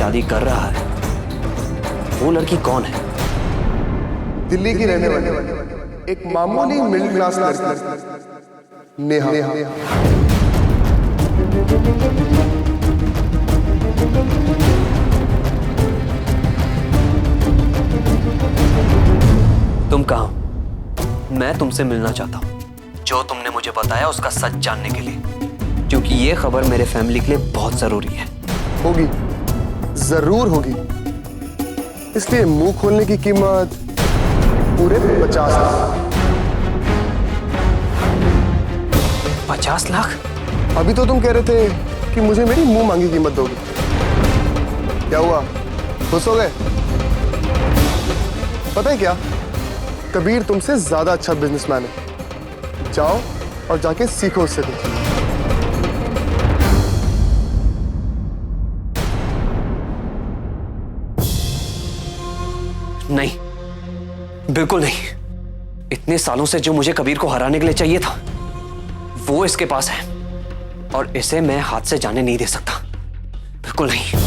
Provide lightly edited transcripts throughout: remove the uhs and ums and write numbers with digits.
शादी कर रहा है वो लड़की कौन है? दिल्ली की रहने वाली एक मामूली मिडिल क्लास लड़की नेहा। तुम कहाँ हो? मैं तुमसे मिलना चाहता हूँ। जो तुमने मुझे बताया उसका सच जानने के लिए, क्योंकि ये खबर मेरे फैमिली के लिए बहुत जरूरी है। होगी, जरूर होगी। इसलिए मुंह खोलने की कीमत पूरे 50 लाख। 50 लाख? अभी तो तुम कह रहे थे कि मुझे मेरी मुंह मांगी कीमत दोगे। क्या हुआ, खुश हो गए? पता है क्या, कबीर तुमसे ज्यादा अच्छा बिजनेसमैन है। जाओ और जाके सीखो उससे कुछ। नहीं, बिल्कुल नहीं। इतने सालों से जो मुझे कबीर को हराने के लिए चाहिए था वो इसके पास है, और इसे मैं हाथ से जाने नहीं दे सकता। बिल्कुल नहीं।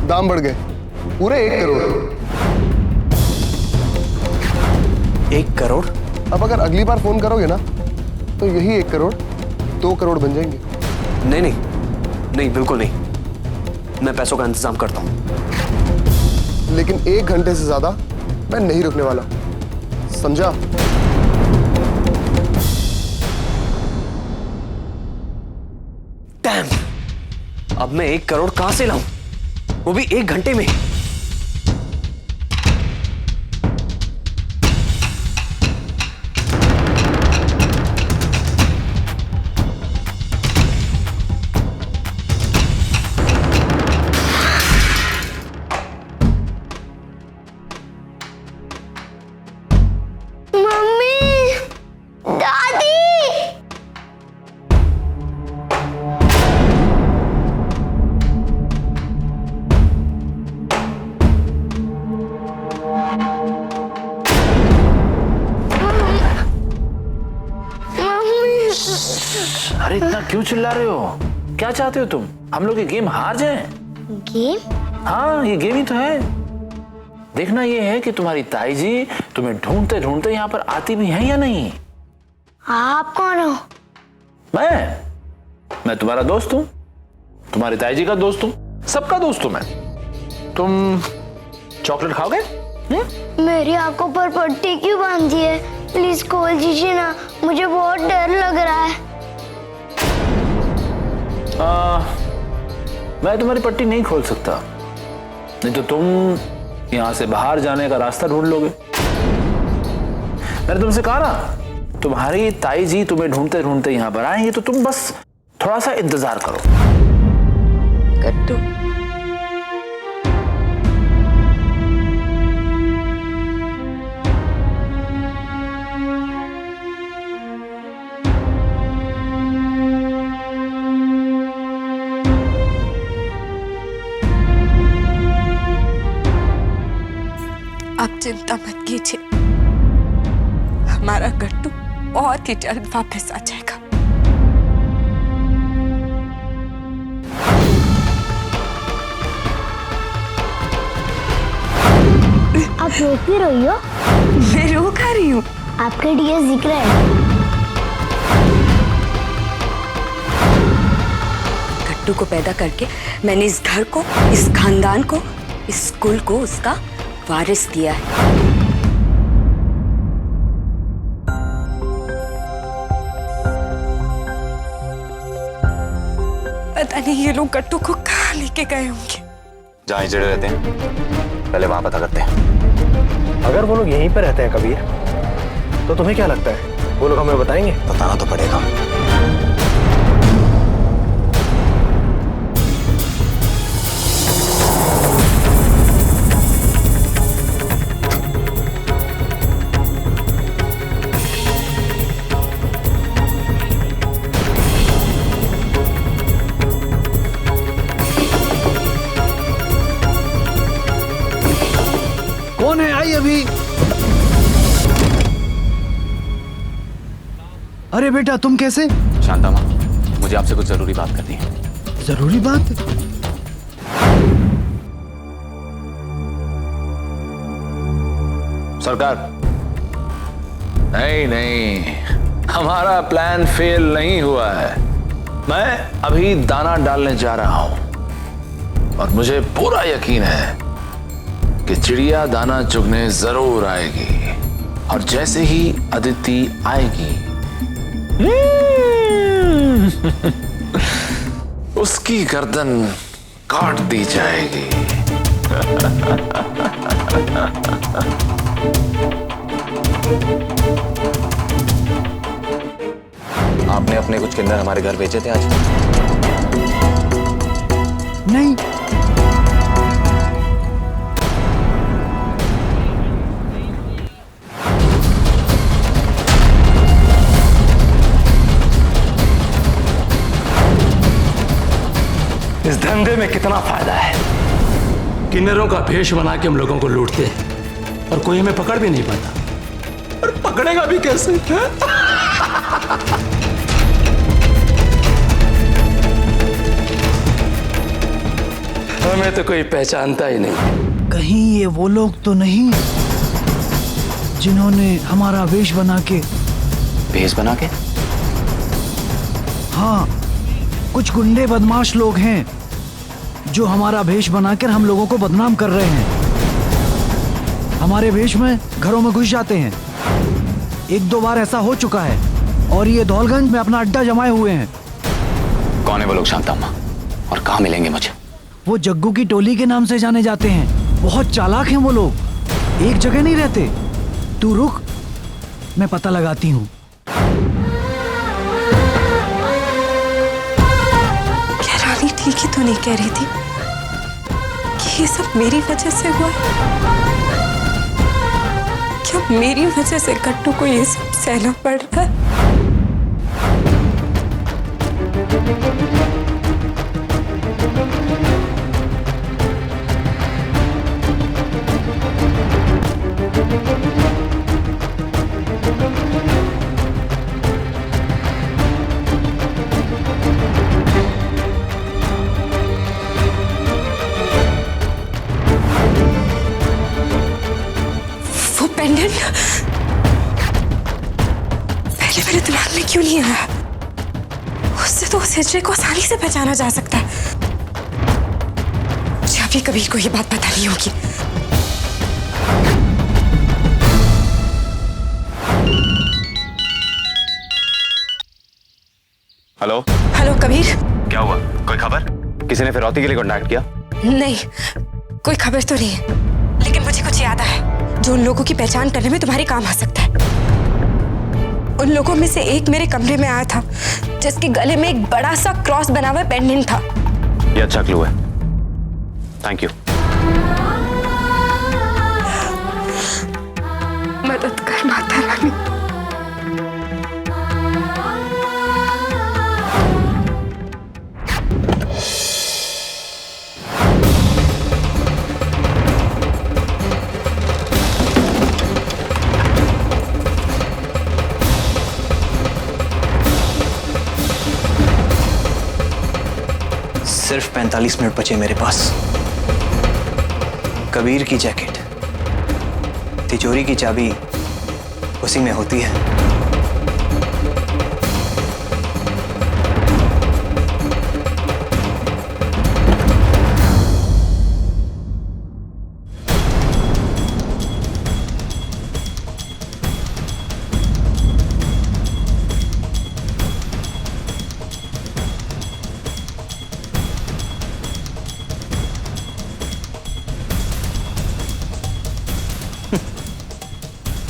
दाम बढ़ गए, पूरे 1 करोड़। 1 करोड़? अब अगर अगली बार फोन करोगे ना तो यही 1 करोड़ 2 करोड़ बन जाएंगे। नहीं नहीं नहीं, बिल्कुल नहीं। मैं पैसों का इंतजाम करता हूं। लेकिन 1 घंटे से ज्यादा मैं नहीं रुकने वाला, समझा? डैम! अब मैं 1 करोड़ कहां से लाऊं, वो भी 1 घंटे में? अरे इतना क्यों चिल्ला रहे हो? क्या चाहते हो तुम? हम लोग ये गेम हार जाएं? गेम? हाँ, ये गेम ही तो है। देखना ये है कि तुम्हारी ताई जी तुम्हें ढूंढते ढूंढते यहाँ पर आती भी हैं या नहीं। आप कौन हो? मैं तुम्हारा दोस्त हूँ, तुम्हारी ताई जी का दोस्त हूँ, सबका दोस्त हूँ मैं। तुम चॉकलेट खाओगे? मेरी आंखों पर पट्टी क्यों बांधी है? प्लीज खोल दीजिए ना, मुझे बहुत डर लग रहा है। मैं तुम्हारी पट्टी नहीं खोल सकता, नहीं तो तुम यहां से बाहर जाने का रास्ता ढूंढ लोगे। मैंने तुमसे कहा ना, तुम्हारी ताई जी तुम्हें ढूंढते ढूंढते यहां पर आएंगे, तो तुम बस थोड़ा सा इंतजार करो। गट्टू, आप चिंता मत कीजिए, हमारा गट्टू बहुत ही जल्द वापस आ जाएगा। आप रो क्यों रही हो? मैं रो खा रही हूँ? आपके लिए जिक्र है। गट्टू को पैदा करके मैंने इस घर को, इस खानदान को, इस स्कूल को उसका वारिस दिया है। पता नहीं ये लोग गट्टू को कहाँ लेके गए होंगे। जहाँ चिड़े रहते हैं पहले वहां पता करते हैं। अगर वो लोग यहीं पर रहते हैं कबीर, तो तुम्हें क्या लगता है वो लोग हमें बताएंगे? बताना तो पड़ेगा। अभी अरे मेरे बेटा, तुम कैसे? शांता माँ, मुझे आपसे कुछ जरूरी बात करनी है। जरूरी बात? सरकार, नहीं, हमारा प्लान फेल नहीं हुआ है। मैं अभी दाना डालने जा रहा हूं और मुझे पूरा यकीन है कि चिड़िया दाना चुगने जरूर आएगी, और जैसे ही अदिति आएगी उसकी गर्दन काट दी जाएगी। आपने अपने कुछ किन्नर हमारे घर भेजे थे आज? नहीं। इस धंधे में कितना फायदा है। किन्नरों का भेष बना के हम लोगों को लूटते हैं और कोई हमें पकड़ भी नहीं पाता। और पकड़ेगा भी कैसे? हमें तो कोई पहचानता ही नहीं। कहीं ये वो लोग तो नहीं जिन्होंने हमारा वेश बना के? भेष बना के? हाँ, कुछ गुंडे बदमाश लोग हैं जो हमारा भेष बनाकर हम लोगों को बदनाम कर रहे हैं। हमारे भेष में घरों में घुस जाते हैं। 1-2 बार ऐसा हो चुका है और ये धौलगंज में अपना अड्डा जमाए हुए हैं। कौन है वो लोग शांता माँ, और कहाँ मिलेंगे मुझे? वो जग्गू की टोली के नाम से जाने जाते हैं। बहुत चालाक हैं वो लोग, एक जगह नहीं रहते। तू रुक, मैं पता लगाती हूँ। ठीक ही तो नहीं कह रही थी कि ये सब मेरी वजह से हुआ? क्या मेरी वजह से कट्टू को ये सब सहना पड़ रहा है? पहले मेरे दिमाग में क्यों नहीं आया? उससे तो उस हिजड़े को आसानी से पहचाना जा सकता है। मुझे अभी कबीर को ये बात पता नहीं होगी। हेलो कबीर। क्या हुआ? कोई खबर? किसी ने फिरौती के लिए कॉन्टैक्ट किया? नहीं, कोई खबर तो नहीं है, लेकिन मुझे कुछ याद आया जो उन लोगों की पहचान करने में तुम्हारे काम आ सकता है। उन लोगों में से एक मेरे कमरे में आया था जिसके गले में एक बड़ा सा क्रॉस बना हुआ पेंडेंट था। ये अच्छा क्लू है, थैंक यू। मदद कर माता रानी। सिर्फ 45 मिनट बचे मेरे पास। कबीर की जैकेट, तिजोरी की चाबी उसी में होती है।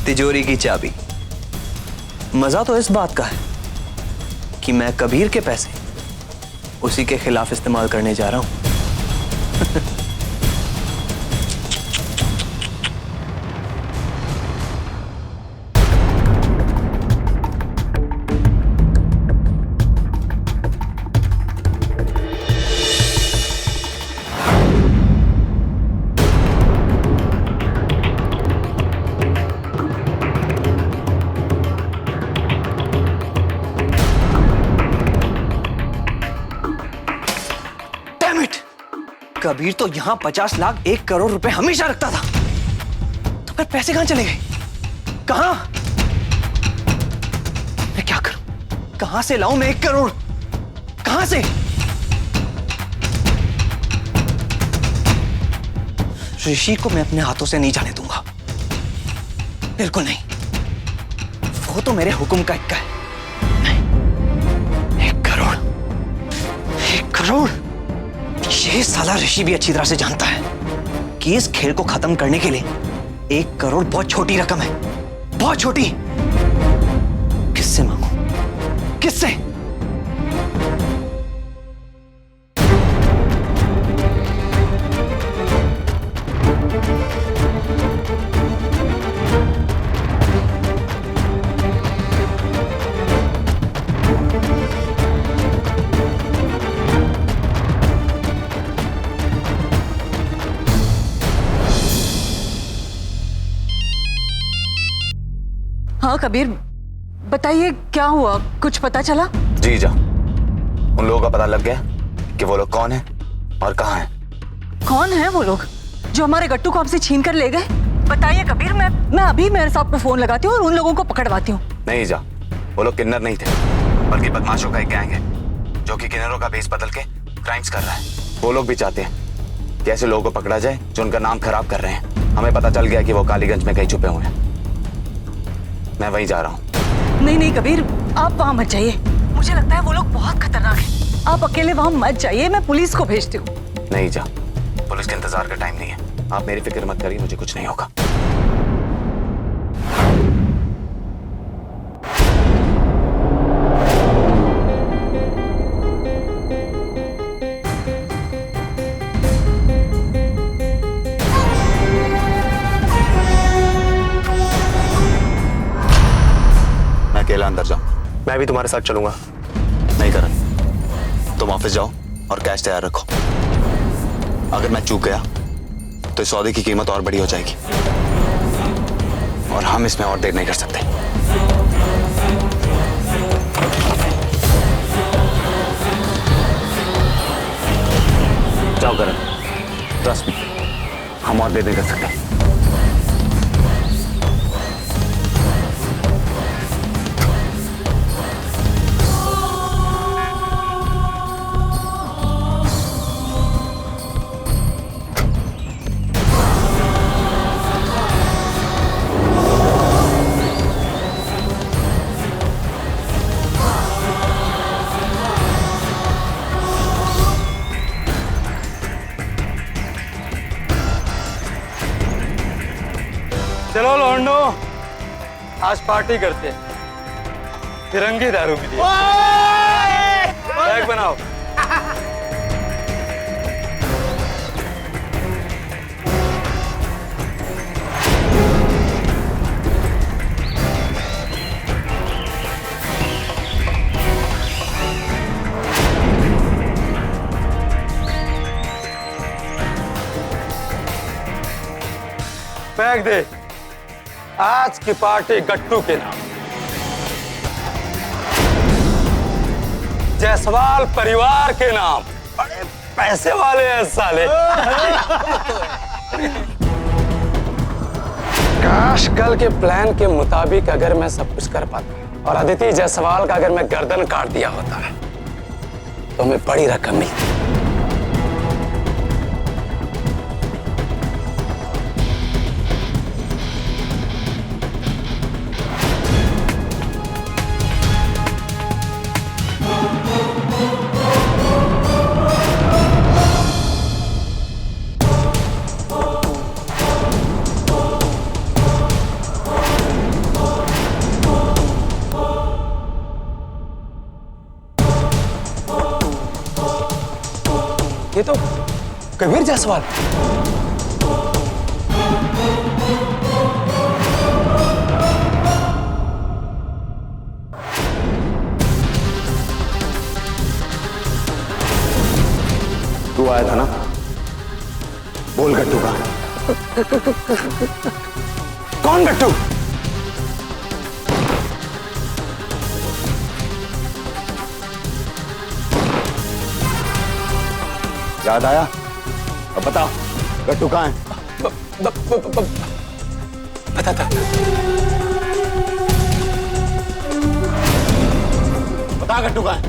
तिजोरी की चाबी। मजा तो इस बात का है कि मैं कबीर के पैसे उसी के खिलाफ इस्तेमाल करने जा रहा हूं। कबीर तो यहां 50 लाख 1 करोड़ रुपए हमेशा रखता था, तो फिर पैसे कहां चले गए? कहां? मैं क्या करूं? कहां से लाऊं मैं 1 करोड़? कहां से? ऋषि को मैं अपने हाथों से नहीं जाने दूंगा, बिल्कुल नहीं। वो तो मेरे हुक्म का इक्का है। नहीं, 1 करोड़, 1 करोड़। ये साला ऋषि भी अच्छी तरह से जानता है कि इस खेल को खत्म करने के लिए 1 करोड़ बहुत छोटी रकम है, बहुत छोटी। किससे मांगू? किससे? हाँ कबीर, बताइए क्या हुआ, कुछ पता चला? जी जा, उन लोगों का पता लग गया कि वो लोग कौन हैं और कहाँ हैं। कौन है वो लोग जो हमारे गट्टू को हमसे छीन कर ले गए? बताइए कबीर, मैं अभी मेरे साहब को फोन लगाती हूँ और उन लोगों को पकड़वाती हूँ। नहीं जा, वो लोग किन्नर नहीं थे, बल्कि बदमाशों का एक गैंग है जो कि किन्नरों का भेष बदल के क्राइम्स कर रहा है। वो लोग भी चाहते हैं कि ऐसे लोगों को पकड़ा जाए जो उनका नाम खराब कर रहे हैं। हमें पता चल गया कि वो कालीगंज में कहीं छुपे हुए हैं। मैं वहीं जा रहा हूँ। नहीं नहीं कबीर, आप वहाँ मत जाइए, मुझे लगता है वो लोग बहुत खतरनाक हैं। आप अकेले वहाँ मत जाइए, मैं पुलिस को भेजती हूँ। नहीं जा, पुलिस के इंतजार का टाइम नहीं है। आप मेरी फिक्र मत करिए, मुझे कुछ नहीं होगा। मैं अकेला अंदर जाऊं? मैं भी तुम्हारे साथ चलूंगा। नहीं करण, तुम ऑफिस जाओ और कैश तैयार रखो। अगर मैं चूक गया तो इस सौदे की कीमत और बड़ी हो जाएगी और हम इसमें और देर नहीं कर सकते। जाओ करण, ट्रस्ट मी, हम और देर नहीं कर सकते। चलो लौंडो, आज पार्टी करते हैं। तिरंगी दारू मिली है। बैग बनाओ। बैग दे। आज की पार्टी गट्टू के नाम, जायसवाल परिवार के नाम। बड़े पैसे वाले हैं साले। काश कल के प्लान के मुताबिक अगर मैं सब कुछ कर पाता और अदिति जायसवाल का अगर मैं गर्दन काट दिया होता तो हमें बड़ी रकम मिलती। ये तो कबीर जायसवाल। तू आया था ना, बोल गट्टू का। कौन गट्टू? याद आया? अब बताओ गट्टू कहाँ है? पता था। बता गट्टू कहाँ है?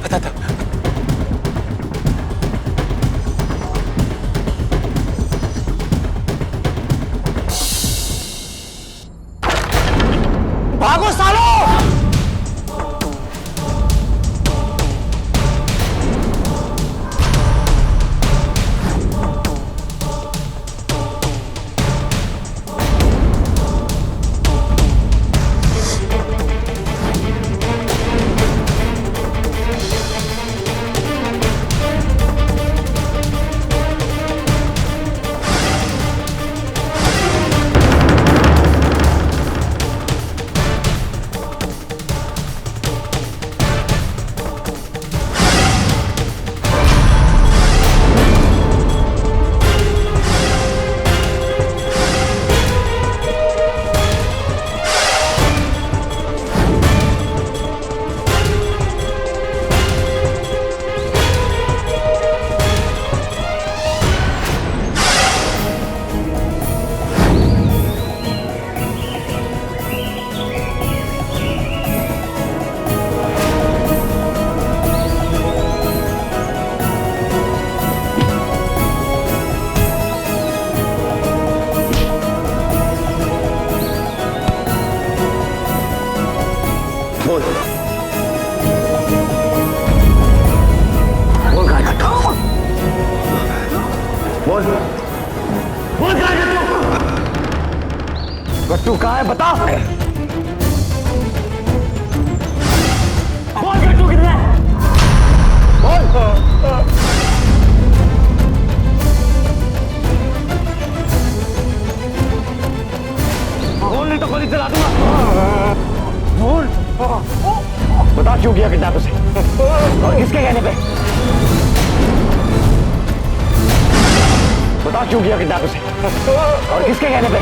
पता था। भागो सालो! गट्टू कहाँ है बता। बोल गट्टू किधर है? बोल। बोल नहीं तो गोली चला दूंगा। बोल। बता क्यों किया किडनैप उसे और किसके कहने पे? बता क्यों किया किडनैप उसे और किसके कहने पे?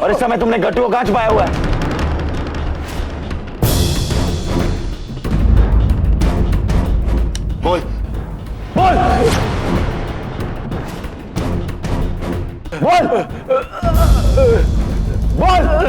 और इस समय तुमने गट्टू को कहां छुपाया हुआ है? बोल बोल बोल बोल।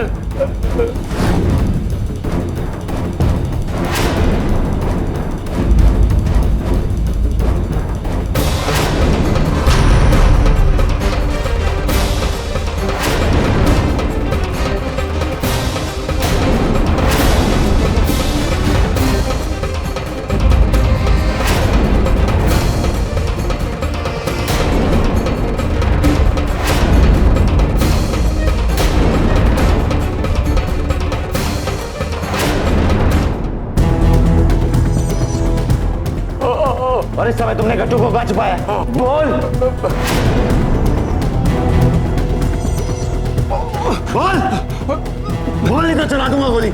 और इस समय तुमने गट्टू को कहां छुपाया? बोल बोल बोल नहीं तो चला दूंगा गोली।